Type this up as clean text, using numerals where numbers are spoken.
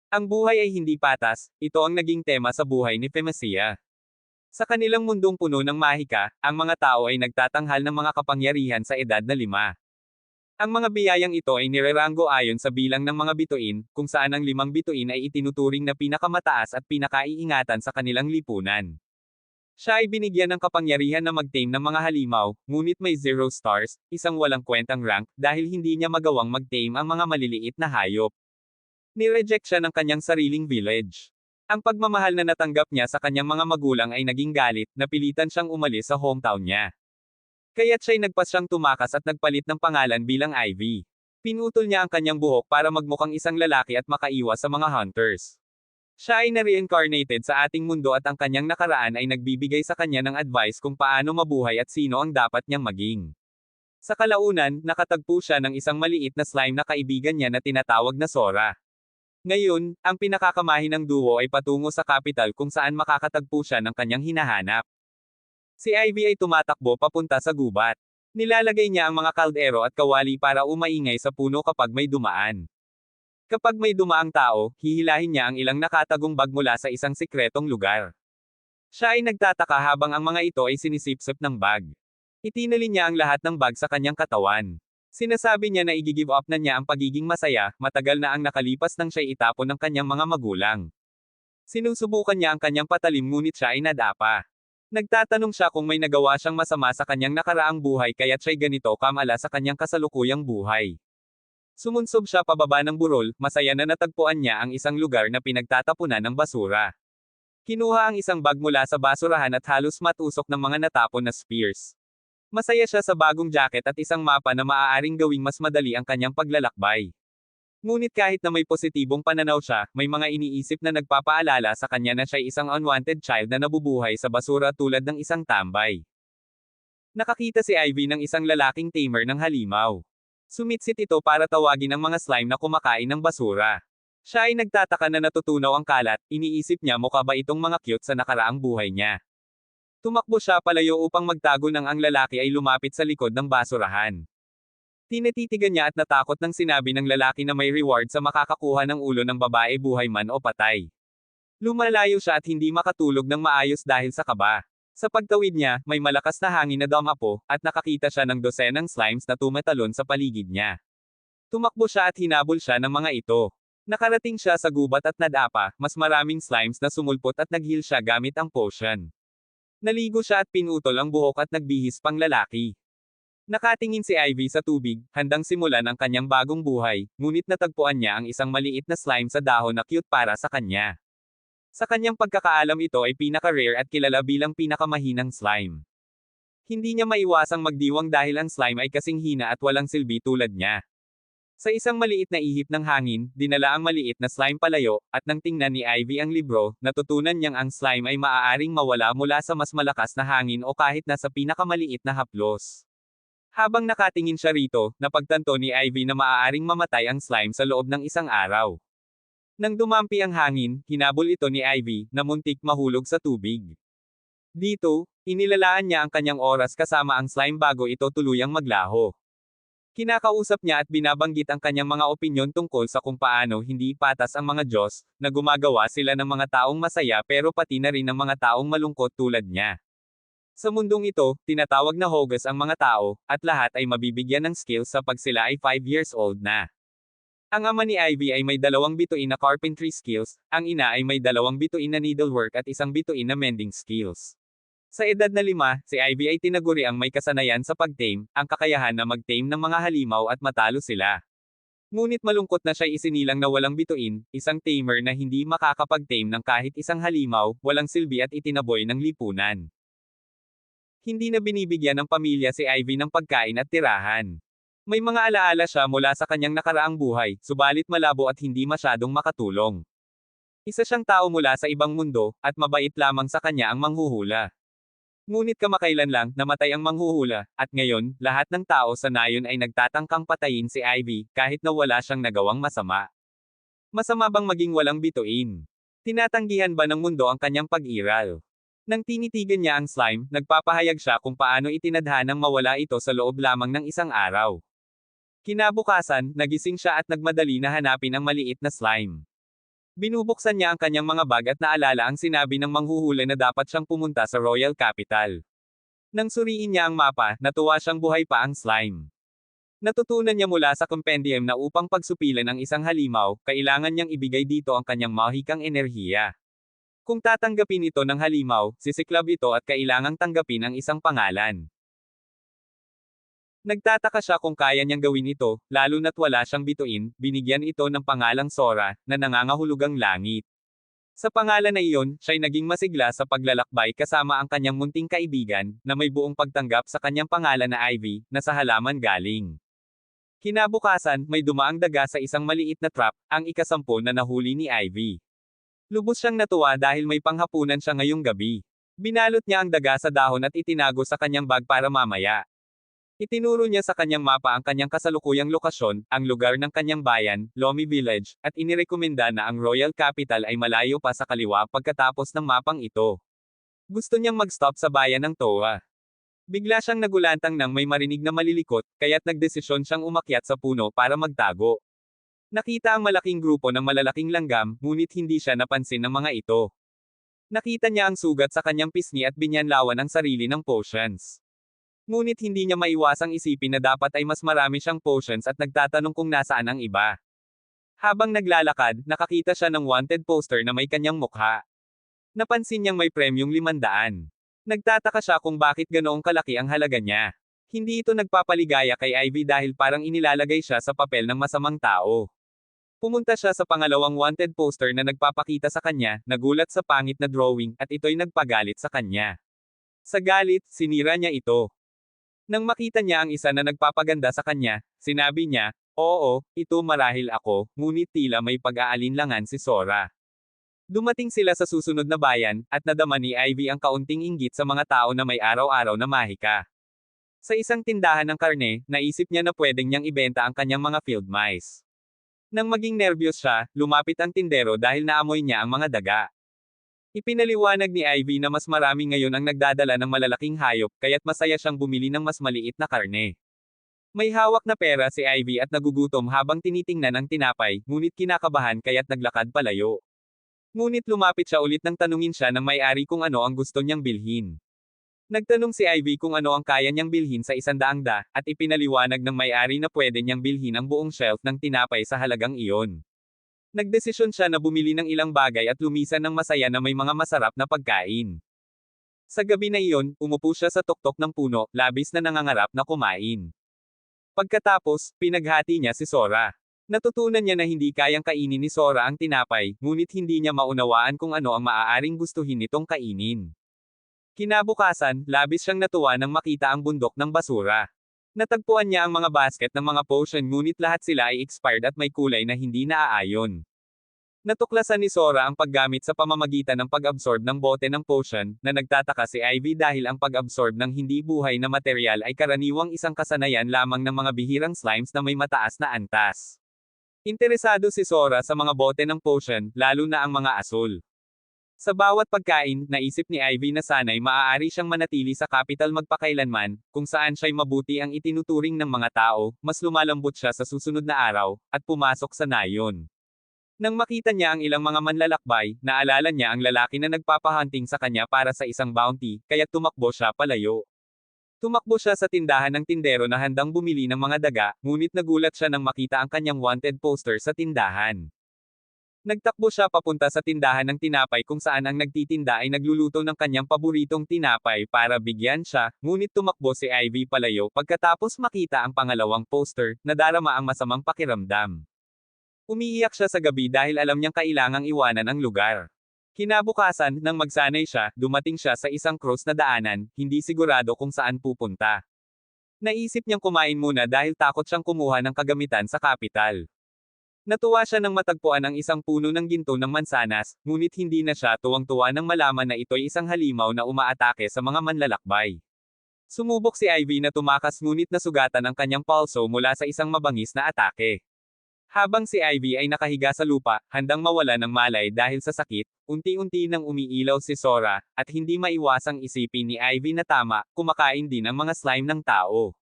Ang buhay ay hindi patas, ito ang naging tema sa buhay ni Phemacia. Sa kanilang mundong puno ng mahika, ang mga tao ay nagtatanghal ng mga kapangyarihan sa edad na 5. Ang mga biyayang ito ay nireranggo ayon sa bilang ng mga bituin, kung saan ang 5 bituin ay itinuturing na pinakamataas at pinakaiingatan sa kanilang lipunan. Siya ay binigyan ng kapangyarihan na mag-tame ng mga halimaw, ngunit may 0 stars, isang walang kwentang rank, dahil hindi niya magawang mag-tame ang mga maliliit na hayop. Nireject siya ng kanyang sariling village. Ang pagmamahal na natanggap niya sa kanyang mga magulang ay naging galit, napilitan siyang umalis sa hometown niya. Kaya't siya'y nagpasyang tumakas at nagpalit ng pangalan bilang Ivy. Pinutol niya ang kanyang buhok para magmukhang isang lalaki at makaiwas sa mga hunters. Siya ay na-reincarnated sa ating mundo at ang kanyang nakaraan ay nagbibigay sa kanya ng advice kung paano mabuhay at sino ang dapat niyang maging. Sa kalaunan, nakatagpo siya ng isang maliit na slime na kaibigan niya na tinatawag na Sora. Ngayon, ang pinakakamahinang duo ay patungo sa capital kung saan makakatagpo siya ng kanyang hinahanap. Si Ivy ay tumatakbo papunta sa gubat. Nilalagay niya ang mga kaldero at kawali para umaingay sa puno kapag may dumaan. Kapag may dumaang tao, hihilahin niya ang ilang nakatagong bag mula sa isang sikretong lugar. Siya ay nagtataka habang ang mga ito ay sinisipsip ng bag. Itinali niya ang lahat ng bag sa kanyang katawan. Sinasabi niya na i-give up na niya ang pagiging masaya, matagal na ang nakalipas nang siya'y itapon ng kanyang mga magulang. Sinusubukan niya ang kanyang patalim ngunit siya ay nadapa. Nagtatanong siya kung may nagawa siyang masama sa kanyang nakaraang buhay kaya't siya'y ganito kamala sa kanyang kasalukuyang buhay. Sumunsob siya pababa ng burol, masaya na natagpuan niya ang isang lugar na pinagtatapunan ng basura. Kinuha ang isang bag mula sa basurahan at halos matusok ng mga natapon na spears. Masaya siya sa bagong jacket at isang mapa na maaaring gawing mas madali ang kanyang paglalakbay. Ngunit kahit na may positibong pananaw siya, may mga iniisip na nagpapaalala sa kanya na siya'y isang unwanted child na nabubuhay sa basura tulad ng isang tambay. Nakakita si Ivy ng isang lalaking tamer ng halimaw. Sumitsit ito para tawagin ang mga slime na kumakain ng basura. Siya ay nagtataka na natutunaw ang kalat, iniisip niya mukha ba itong mga cute sa nakaraang buhay niya. Tumakbo siya palayo upang magtago nang ang lalaki ay lumapit sa likod ng basurahan. Tinititigan niya at natakot nang sinabi ng lalaki na may reward sa makakakuha ng ulo ng babae buhay man o patay. Lumalayo siya at hindi makatulog ng maayos dahil sa kaba. Sa pagtawid niya, may malakas na hangin na dumapo, at nakakita siya ng dosenang slimes na tumatalon sa paligid niya. Tumakbo siya at hinabol siya ng mga ito. Nakarating siya sa gubat at nadapa, mas maraming slimes na sumulpot at naghil siya gamit ang potion. Naligo siya at pinutol ang buhok at nagbihis pang lalaki. Nakatingin si Ivy sa tubig, handang simulan ang kanyang bagong buhay, ngunit natagpuan niya ang isang maliit na slime sa dahon na cute para sa kanya. Sa kanyang pagkakaalam ito ay pinaka-rare at kilala bilang pinakamahinang slime. Hindi niya maiwasang magdiwang dahil ang slime ay kasing hina at walang silbi tulad niya. Sa isang maliit na ihip ng hangin, dinala ang maliit na slime palayo, at nang tingnan ni Ivy ang libro, natutunan niyang ang slime ay maaaring mawala mula sa mas malakas na hangin o kahit nasa pinakamaliit na haplos. Habang nakatingin siya rito, napagtanto ni Ivy na maaaring mamatay ang slime sa loob ng isang araw. Nang dumampi ang hangin, hinabol ito ni Ivy, na muntik mahulog sa tubig. Dito, inilalaan niya ang kanyang oras kasama ang slime bago ito tuluyang maglaho. Kinakausap niya at binabanggit ang kanyang mga opinyon tungkol sa kung paano hindi patas ang mga Diyos, na gumagawa sila ng mga taong masaya pero pati na rin ng mga taong malungkot tulad niya. Sa mundong ito, tinatawag na Hogus ang mga tao, at lahat ay mabibigyan ng skills sa pag sila ay 5 years old na. Ang ama ni Ivy ay may 2 bituin na carpentry skills, ang ina ay may 2 bituin na needlework at 1 bituin na mending skills. Sa edad na 5, si Ivy ay tinaguri ang may kasanayan sa pag-tame, ang kakayahan na mag-tame ng mga halimaw at matalo sila. Ngunit malungkot na siya'y isinilang na walang bituin, isang tamer na hindi makakapag-tame ng kahit isang halimaw, walang silbi at itinaboy ng lipunan. Hindi na binibigyan ng pamilya si Ivy ng pagkain at tirahan. May mga alaala siya mula sa kanyang nakaraang buhay, subalit malabo at hindi masyadong makatulong. Isa siyang tao mula sa ibang mundo, at mabait lamang sa kanya ang manghuhula. Ngunit kamakailan lang, namatay ang manghuhula, at ngayon, lahat ng tao sa nayon ay nagtatangkang patayin si Ivy, kahit na wala siyang nagawang masama. Masama bang maging walang bituin? Tinatanggihan ba ng mundo ang kanyang pag-iral? Nang tinitigan niya ang slime, nagpapahayag siya kung paano itinadhanang mawala ito sa loob lamang ng isang araw. Kinabukasan, nagising siya at nagmadali na hanapin ang maliit na slime. Binubuksan niya ang kanyang mga bag at naalala ang sinabi ng manghuhula na dapat siyang pumunta sa Royal Capital. Nang suriin niya ang mapa, natuwa siyang buhay pa ang slime. Natutunan niya mula sa compendium na upang pagsupilan ang isang halimaw, kailangan niyang ibigay dito ang kanyang mahikang enerhiya. Kung tatanggapin ito ng halimaw, sisiklab ito at kailangang tanggapin ang isang pangalan. Nagtataka siya kung kaya niyang gawin ito, lalo na't wala siyang bituin, binigyan ito ng pangalang Sora, na nangangahulugang langit. Sa pangalan na iyon, siya'y naging masigla sa paglalakbay kasama ang kanyang munting kaibigan, na may buong pagtanggap sa kanyang pangalan na Ivy, na sa halaman galing. Kinabukasan, may dumaang daga sa isang maliit na trap, ang ika-10 na nahuli ni Ivy. Lubos siyang natuwa dahil may panghapunan siya ngayong gabi. Binalot niya ang daga sa dahon at itinago sa kanyang bag para mamaya. Itinuro niya sa kanyang mapa ang kanyang kasalukuyang lokasyon, ang lugar ng kanyang bayan, Lomi Village, at inirekomenda na ang Royal Capital ay malayo pa sa kaliwa pagkatapos ng mapang ito. Gusto niyang mag-stop sa bayan ng Toa. Bigla siyang nagulantang nang may marinig na malilikot, kaya't nagdesisyon siyang umakyat sa puno para magtago. Nakita ang malaking grupo ng malalaking langgam, ngunit hindi siya napansin ng mga ito. Nakita niya ang sugat sa kanyang pisngi at binyanlawan ang sarili ng potions. Ngunit hindi niya maiwasang isipin na dapat ay mas marami siyang potions at nagtatanong kung nasaan ang iba. Habang naglalakad, nakakita siya ng wanted poster na may kanyang mukha. Napansin niyang may premyong 500. Nagtataka siya kung bakit ganoong kalaki ang halaga niya. Hindi ito nagpapaligaya kay Ivy dahil parang inilalagay siya sa papel ng masamang tao. Pumunta siya sa pangalawang wanted poster na nagpapakita sa kanya, nagulat sa pangit na drawing, at ito'y nagpagalit sa kanya. Sa galit, sinira niya ito. Nang makita niya ang isa na nagpapaganda sa kanya, sinabi niya, "Oo, ito marahil ako," ngunit tila may pag-aalinlangan si Sora. Dumating sila sa susunod na bayan, at nadama ni Ivy ang kaunting inggit sa mga tao na may araw-araw na mahika. Sa isang tindahan ng karne, naisip niya na pwedeng niyang ibenta ang kanyang mga field mice. Nang maging nervyos siya, lumapit ang tindero dahil naamoy niya ang mga daga. Ipinaliwanag ni Ivy na mas marami ngayon ang nagdadala ng malalaking hayop, kaya't masaya siyang bumili ng mas maliit na karne. May hawak na pera si Ivy at nagugutom habang tinitingnan ang tinapay, ngunit kinakabahan kaya't naglakad palayo. Ngunit lumapit siya ulit nang tanungin siya ng may-ari kung ano ang gusto niyang bilhin. Nagtanong si Ivy kung ano ang kaya niyang bilhin sa 100, at ipinaliwanag ng may-ari na pwede niyang bilhin ang buong shelf ng tinapay sa halagang iyon. Nagdesisyon siya na bumili ng ilang bagay at lumisan ng masaya na may mga masarap na pagkain. Sa gabi na iyon, umupo siya sa tuktok ng puno, labis na nangangarap na kumain. Pagkatapos, pinaghati niya si Sora. Natutunan niya na hindi kayang kainin ni Sora ang tinapay, ngunit hindi niya maunawaan kung ano ang maaaring gustuhin nitong kainin. Kinabukasan, labis siyang natuwa nang makita ang bundok ng basura. Natagpuan niya ang mga basket ng mga potion ngunit lahat sila ay expired at may kulay na hindi naaayon. Natuklasan ni Sora ang paggamit sa pamamagitan ng pag-absorb ng bote ng potion, na nagtataka si Ivy dahil ang pag-absorb ng hindi buhay na material ay karaniwang isang kasanayan lamang ng mga bihirang slimes na may mataas na antas. Interesado si Sora sa mga bote ng potion, lalo na ang mga asul. Sa bawat pagkain, naisip ni Ivy na sana'y maaari siyang manatili sa capital magpakailanman, kung saan siya'y mabuti ang itinuturing ng mga tao, mas lumalambot siya sa susunod na araw, at pumasok sa nayon. Nang makita niya ang ilang mga manlalakbay, naalala niya ang lalaki na nagpapahunting sa kanya para sa isang bounty, kaya tumakbo siya palayo. Tumakbo siya sa tindahan ng tindero na handang bumili ng mga daga, ngunit nagulat siya nang makita ang kanyang wanted poster sa tindahan. Nagtakbo siya papunta sa tindahan ng tinapay kung saan ang nagtitinda ay nagluluto ng kanyang paboritong tinapay para bigyan siya, ngunit tumakbo si Ivy palayo pagkatapos makita ang pangalawang poster, nadarama ang masamang pakiramdam. Umiiyak siya sa gabi dahil alam niyang kailangang iwanan ang lugar. Kinabukasan, nang magsanay siya, dumating siya sa isang cross na daanan, hindi sigurado kung saan pupunta. Naisip niyang kumain muna dahil takot siyang kumuha ng kagamitan sa kapital. Natuwa siya nang matagpuan ang isang puno ng ginto ng mansanas, ngunit hindi na siya tuwang-tuwa nang malaman na ito'y isang halimaw na umaatake sa mga manlalakbay. Sumubok si Ivy na tumakas ngunit nasugatan ang kanyang pulso mula sa isang mabangis na atake. Habang si Ivy ay nakahiga sa lupa, handang mawala ng malay dahil sa sakit, unti-unti nang umiilaw si Sora, at hindi maiwasang isipin ni Ivy na tama, kumakain din ang mga slime ng tao.